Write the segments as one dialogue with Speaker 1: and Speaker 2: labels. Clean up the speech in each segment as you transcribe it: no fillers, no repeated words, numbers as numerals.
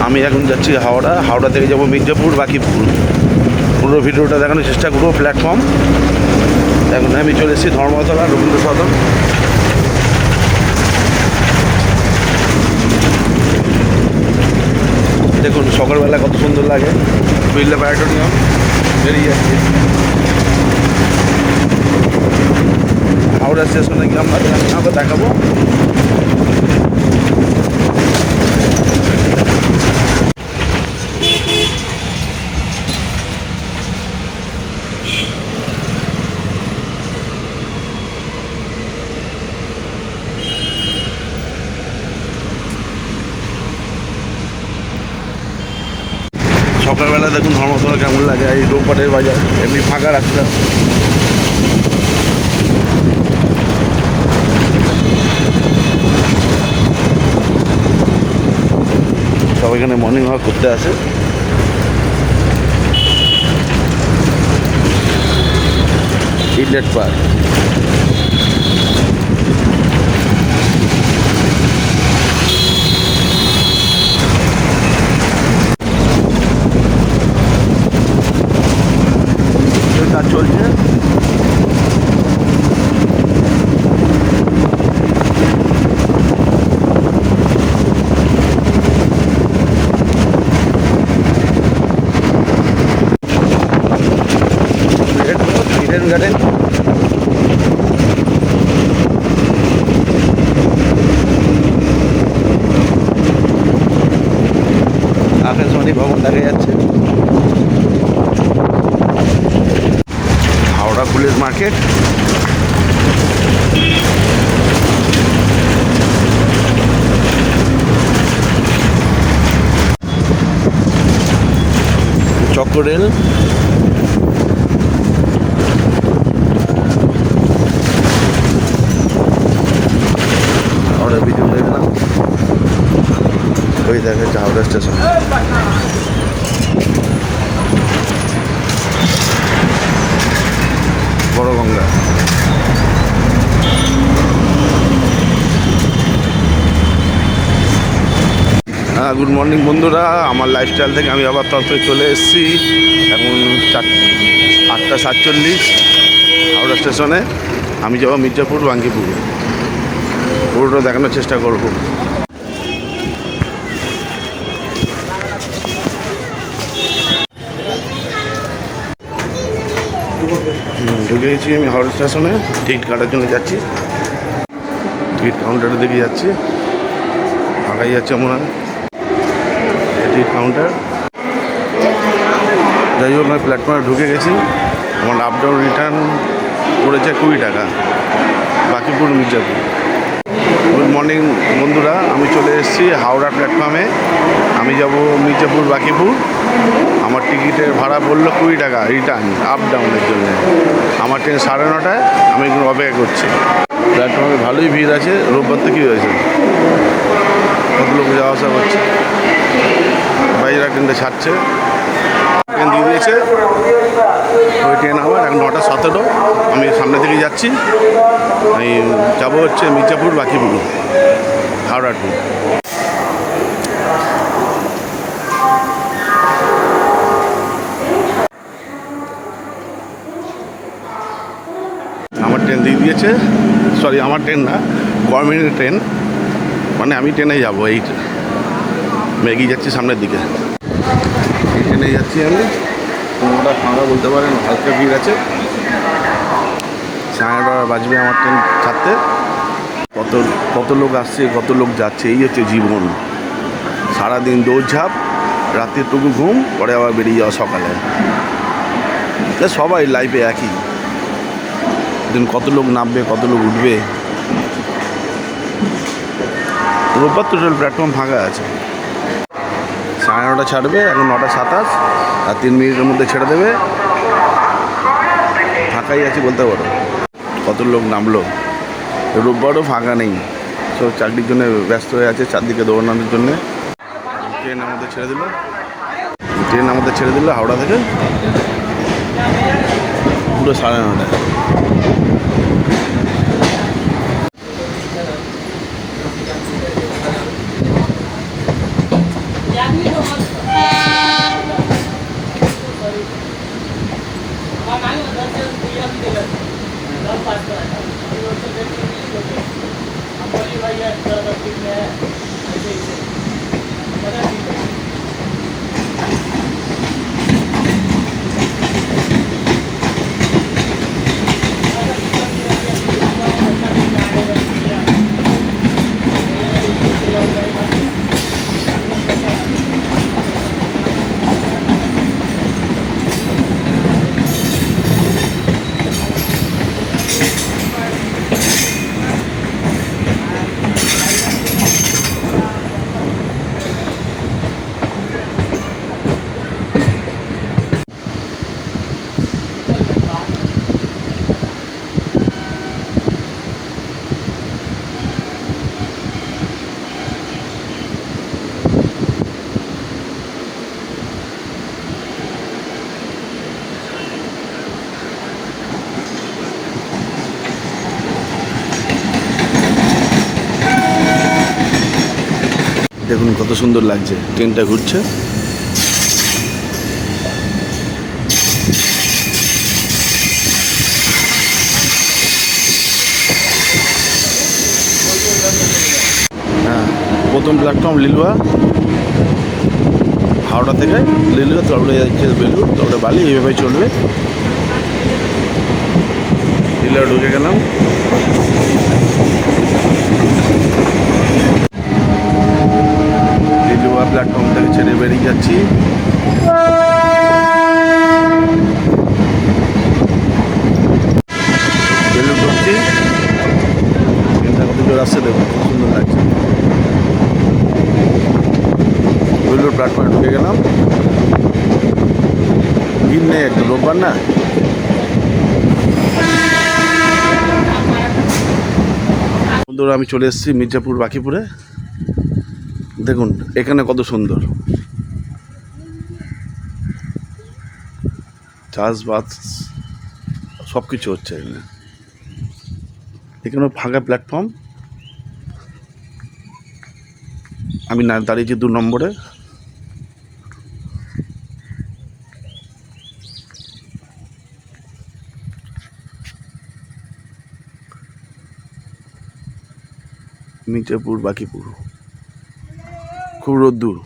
Speaker 1: আমি এখন যাচ্ছি হাওড়া থেকে যাব মির্জাপুর বাকিপুর। পুরো ভিডিওটা দেখানোর চেষ্টা করবো। প্ল্যাটফর্ম এখন আমি চলে এসেছি ধর্মতলা রবীন্দ্র সদন। দেখুন সকালবেলা কত সুন্দর লাগে। বিড়লা প্যারাটোরিয়াম বেরিয়ে যাচ্ছে। হাওড়া স্টেশনে গিয়ে আমরা দেখাবো। সকালবেলা দেখুন ধর্মতলা কেমন লাগে। এই রোববারের বাজার এমনি ফাঁকা রাস্তা। সব এখানে মর্নিং ওয়াক করতে আসে। ইডলেট পার্ক কাজ চলছে। ইডেন গার্ডেন আকাশবাণী ভবন দেখা যাচ্ছে। হাওড়া ফুলের মার্কেট। চক্র রেল। হাওড়া ভিডিও দেখলাম। ওই দেখা যাচ্ছে হাওড়া স্টেশন। বড় গঙ্গা। গুড মর্নিং বন্ধুরা, আমার লাইফস্টাইল থেকে আমি আবার তত্ত্বে চলে এসেছি। এখন 8:47 হাওড়া স্টেশনে। আমি যাবো মির্জাপুর বাঙ্কিপুর। পুরোটা দেখানোর চেষ্টা করব। ঢুকে গেছি আমি হাওড়া স্টেশনে। টিকিট কাটার জন্য যাচ্ছি। টিকিট কাউন্টারের দিকে যাচ্ছি। ফাঁকাই যাচ্ছে মনে হয় টিকিট কাউন্টার। যাই হোক আমি প্ল্যাটফর্মে ঢুকে গেছি। আমার আপ ডাউন রিটার্ন পড়েছে 20 টাকা বাকিপুর মির্জাপুর। গুড মর্নিং বন্ধুরা, আমি চলে এসেছি হাওড়া প্ল্যাটফর্মে। আমি যাব মির্জাপুর বাকিপুর। আমার টিকিটের ভাড়া পড়লো 20 টাকা রিটার্ন আপ ডাউনের জন্য। আমার ট্রেন 9:30টায়। আমি এখানে অপেক্ষা করছি। প্ল্যাটফর্মে ভালোই ভিড় আছে। রোববার থেকে হয়েছে, কত লোক যাওয়া আসা করছে। বাইরা ট্রেনটা ছাড়ছে। ট্রেন দিয়ে দিয়েছে। ওই ট্রেন আমার এখন 9:17। আমি সামনে থেকে যাচ্ছি। আমি যাবো হচ্ছে মির্জাপুর বাকিপুর হাওড়া টু। আমার ট্রেন দিয়ে দিয়েছে। সরি, আমার ট্রেন না, গভর্নমেন্টের ট্রেন। মানে আমি ট্রেনে যাবো। এই এগিয়ে যাচ্ছি সামনের দিকে। এই ট্রেনে যাচ্ছি আমি। কোনোটা ফাঁকা বলতে পারেন, হালকা ভিড় আছে। 9:30 বাজবে আমার ট্রেন ছাড়তে। কত লোক আসছে, কত লোক যাচ্ছে। এই হচ্ছে জীবন। সারাদিন দৌড়ঝাঁপ, রাত্রিটুকু ঘুম, পরে আবার বেরিয়ে যাওয়া সকালে। সবাই লাইফে একই দিন। কত লোক নামবে, কত লোক উঠবে। রোববার তো রেল প্ল্যাটফর্ম ফাঁকা আছে। 9:30 ছাড়বে, এখন 9:27 আর 3 মিনিটের মধ্যে ছেড়ে দেবে। ফাঁকাই আছে বলতে পারো। কত লোক নামলো। রোববারও ফাঁকা নেই। সব চাকরির জন্য ব্যস্ত হয়ে আছে, চারদিকে দৌড়ানোর জন্যে। ট্রেন আমাদের ছেড়ে দিল হাওড়া থেকে পুরো 9:30টায়। দেখুন কত সুন্দর লাগছে, ট্রেনটা ঘুরছে। হ্যাঁ, প্রথম প্ল্যাটফর্ম লিলুয়া, হাওড়া থেকে লিলুয়া, তারপরে যাচ্ছে বেলুর, তারপরে বালি, এইভাবে চলবে। লিলুয়া ঢুকে গেলাম। লিলুয়া প্ল্যাটফর্ম থেকে ছেড়ে বেরিয়ে যাচ্ছি। বেলুর ঢুকছি, ট্রেনটা কত জোর আসছে দেখুন, খুব সুন্দর লাগছে। বেলুর প্ল্যাটফর্মে ঢুকে গেলাম। ভিড় নেই একদম, রোববার না। বন্ধুরা, আমি চলে এসেছি মির্জাপুর বাকিপুরে। দেখুন এখানে কত সুন্দর চাষবাস, সব কিছু হচ্ছে এখানে। এখানে ফাঁকা প্ল্যাটফর্ম, আমি না দাঁড়িয়েছি 2 নম্বরে। মির্জাপুর বাকিপুর, খুব রোদ্দুর।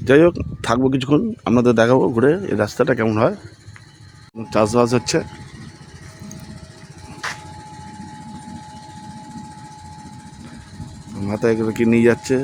Speaker 1: যাই হোক, থাকবো কিছুক্ষণ, আপনাদের দেখাবো ঘুরে এই রাস্তাটা কেমন হয়। চাষবাস হচ্ছে। মাথায় এগুলো কি নিয়ে যাচ্ছে,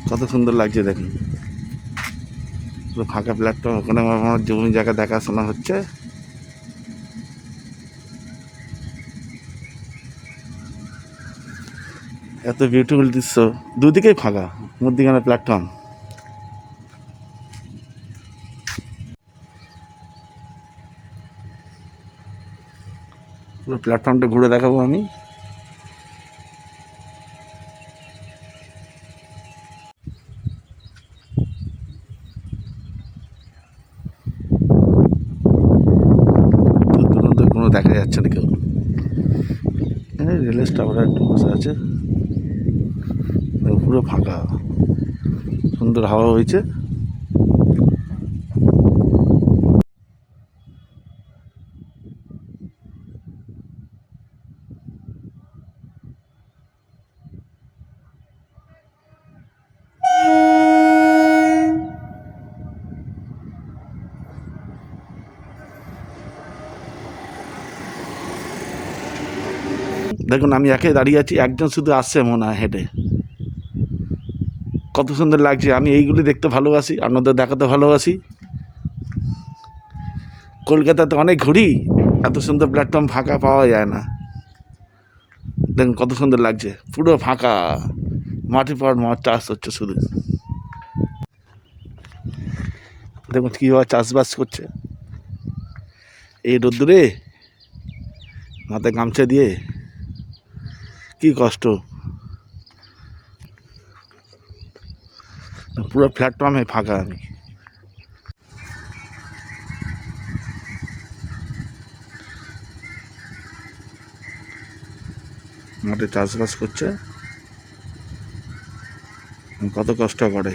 Speaker 1: কত সুন্দর লাগছে দেখুন। ফাঁকা প্ল্যাটফর্ম, ওখানে আমার জমি জায়গা দেখাশোনা হচ্ছে। এত বিউটিফুল দৃশ্য, দুদিকেই ফাঁকা, মধ্যিখানে প্ল্যাটফর্ম। পুরো প্ল্যাটফর্মটা ঘুরে দেখাবো আমি। দূরান্ত কোনো দেখা যাচ্ছে না কেউ। রেল স্টাফরা একটু বসে আছে, পুরো ফাঁকা, সুন্দর হাওয়া হয়েছে। দেখুন আমি একাই দাঁড়িয়ে আছি, একজন শুধু আসছে মনে হয় হেঁটে। কত সুন্দর লাগছে। আমি এইগুলি দেখতে ভালোবাসি, আপনাদের দেখাতে ভালোবাসি। কলকাতাতে অনেক ঘুরি, এত সুন্দর প্ল্যাটফর্ম ফাঁকা পাওয়া যায় না। দেখুন কত সুন্দর লাগছে, পুরো ফাঁকা, মাটি পর মাঠ চাষ হচ্ছে শুধু। দেখুন কীভাবে চাষবাস করছে এই রোদ্দুরে, মাথায় গামছা দিয়ে, কি কষ্ট। পুরো প্ল্যাটফর্মে ফাঁকা। আমি মাঠে চাষবাস করছে, কত কষ্ট করে।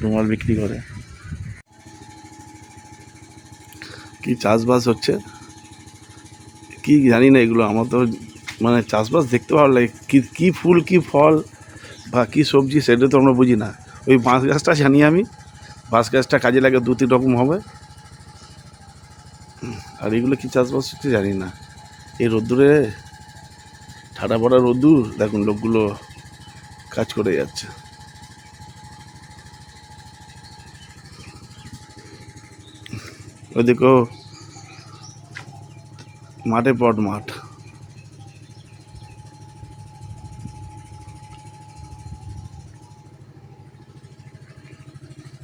Speaker 1: রুমাল বিক্রি করে, কি চাষবাস হচ্ছে কি জানি না, এগুলো আমার তো মানে চাষবাস দেখতে ভালো লাগে। কি ফুল কি ফল বা কী সবজি সেটা তো আমরা বুঝি না। ওই বাঁশ গাছটা জানি আমি, বাঁশ গাছটা কাজে লাগে 2-3 রকম হবে, আর এগুলো কী চাষবাস হচ্ছে জানি না। এই রোদ্দুরে, ঠাডা পড়া রোদ্দুর, দেখুন লোকগুলো কাজ করে যাচ্ছে। ওইদিকেও মাঠে পট মাঠ।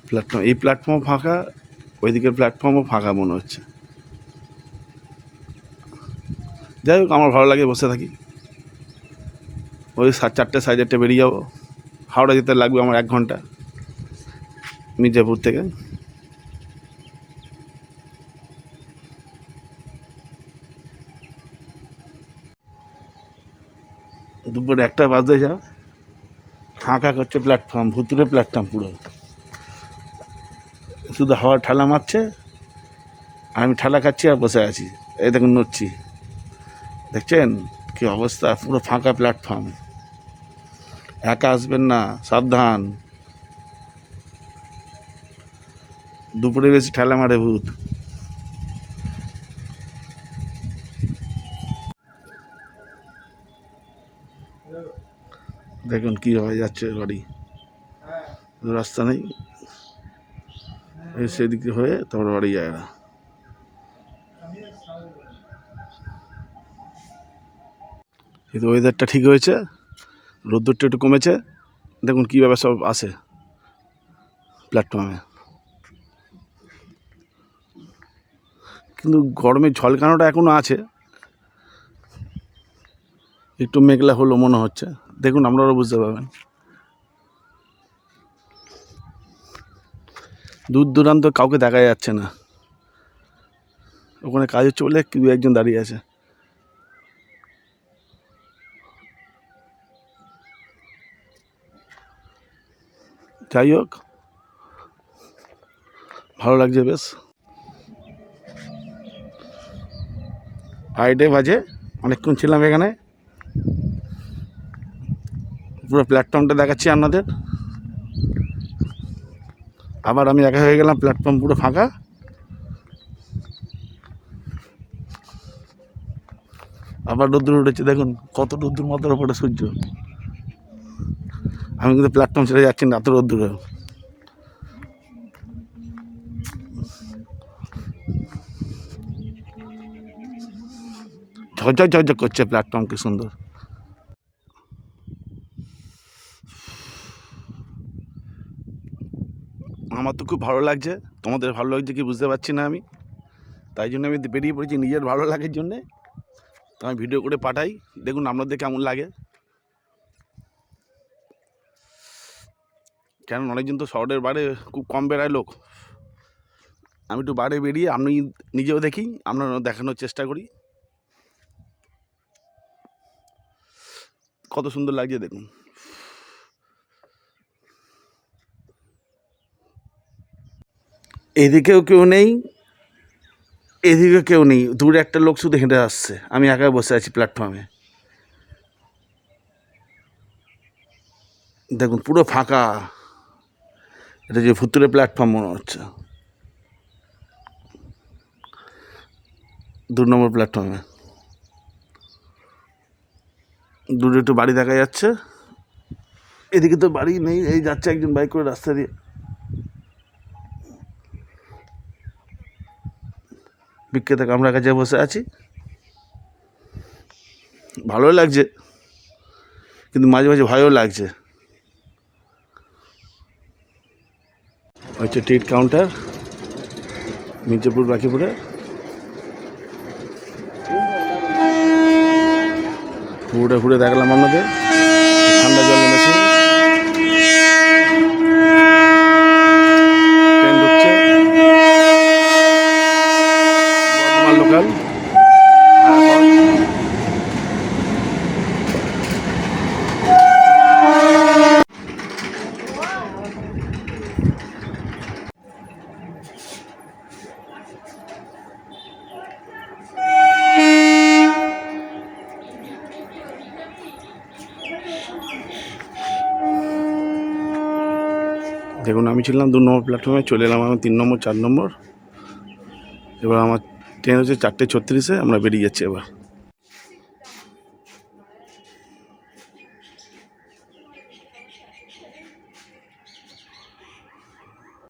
Speaker 1: প্ল্যাটফর্ম, এই প্ল্যাটফর্ম ফাঁকা, ওইদিকের প্ল্যাটফর্মও ফাঁকা মনে হচ্ছে। যাই হোক, আমার ভালো লাগে, বসে থাকি। ওই 4টে 4:30 বেরিয়ে যাবো। হাওড়া যেতে লাগবে আমার 1 ঘন্টা মির্জাপুর থেকে। দুপুরে 1টা বাজতে যা ফাঁকা করছে প্ল্যাটফর্ম, ভুতুরে প্ল্যাটফর্ম পুরো, শুধু হাওয়া ঠালা মারছে, আমি ঠালা খাচ্ছি আর বসে আছি। এই দেখুন নড়ছি, দেখছেন কি অবস্থা, পুরো ফাঁকা প্ল্যাটফর্ম। একা আসবেন না, সাবধান, দুপুরে বেশি ঠেলা মারে ভূত। দেখুন কি হয়ে যাচ্ছে গাড়ি, রাস্তা নেই, সেদিক হয়ে তারপর বাড়ি যায় না। কিন্তু ওয়েদারটা ঠিক হয়েছে, রোদ্দুরটা একটু কমেছে, দেখুন কীভাবে সব আসে প্ল্যাটফর্মে। কিন্তু গরমের ঝলকানোটা এখনও আছে, একটু মেঘলা হলো মনে হচ্ছে, দেখুন আপনারাও বুঝতে পারবেন। দূর দূরান্ত কাউকে দেখা যাচ্ছে না, ওখানে কাজ হচ্ছে বলে 2-1 জন দাঁড়িয়ে আছে। যাই হোক, ভালো লাগছে বেশ। 5টে বাজে, অনেকক্ষণ ছিলাম এখানে, পুরো প্ল্যাটফর্মটা দেখাচ্ছি আপনাদের। আবার আমি একা হয়ে গেলাম, প্ল্যাটফর্ম পুরো ফাঁকা। আবার রোদ্দুর উঠেছে, দেখুন কত রোদ্দুর, মাথার উপরে সূর্য। আমি কিন্তু প্ল্যাটফর্ম ছেড়ে যাচ্ছি না, এত রোদ্দুরে। ঝকঝক ঝকঝক করছে প্ল্যাটফর্ম, কি সুন্দর। আমার তো খুব ভালো লাগছে, তোমাদের ভালো লাগছে কি বুঝতে পারছি না আমি, তাই জন্য আমি বেরিয়ে পড়েছি নিজের ভালো লাগার জন্যে। তো আমি ভিডিও করে পাঠাই, দেখুন আপনাদের কেমন লাগে। কেন অনেকজন তো শহরের বাইরে খুব কম বেড়ায় লোক, আমি একটু বাইরে বেরিয়ে আমি নিজেও দেখি, আপনারা দেখানোর চেষ্টা করি। কত সুন্দর লাগছে দেখুন। এদিকেও কেউ নেই, এদিকে কেউ নেই, দূরে একটা লোক শুধু হেঁটে আসছে, আমি একা বসে আছি প্ল্যাটফর্মে। দেখুন পুরো ফাঁকা, এটা যে ভুতুরে প্ল্যাটফর্ম মনে হচ্ছে, 2 নম্বর প্ল্যাটফর্মে। দূরে একটু বাড়ি দেখা যাচ্ছে, এদিকে তো বাড়ি নেই, এই যাচ্ছে একজন বাইক করে রাস্তা দিয়ে। বিক্রেতা কামরার কাছে বসে আছি, ভালোই লাগছে, কিন্তু মাঝে মাঝে ভয়ও লাগছে। হচ্ছে টিকিট কাউন্টার মির্জাপুর বাকিপুরে, পুরোটা ঘুরে দেখলাম আপনাদের। ঠান্ডা জল নেমেছে, দেখুন আমি ছিলাম 2 নম্বর প্ল্যাটফর্মে, চলে এলাম আমি 3 নম্বর 4 নম্বর। এবার আমার ট্রেন হচ্ছে 4:36-এ, আমরা বেরিয়ে যাচ্ছি এবার।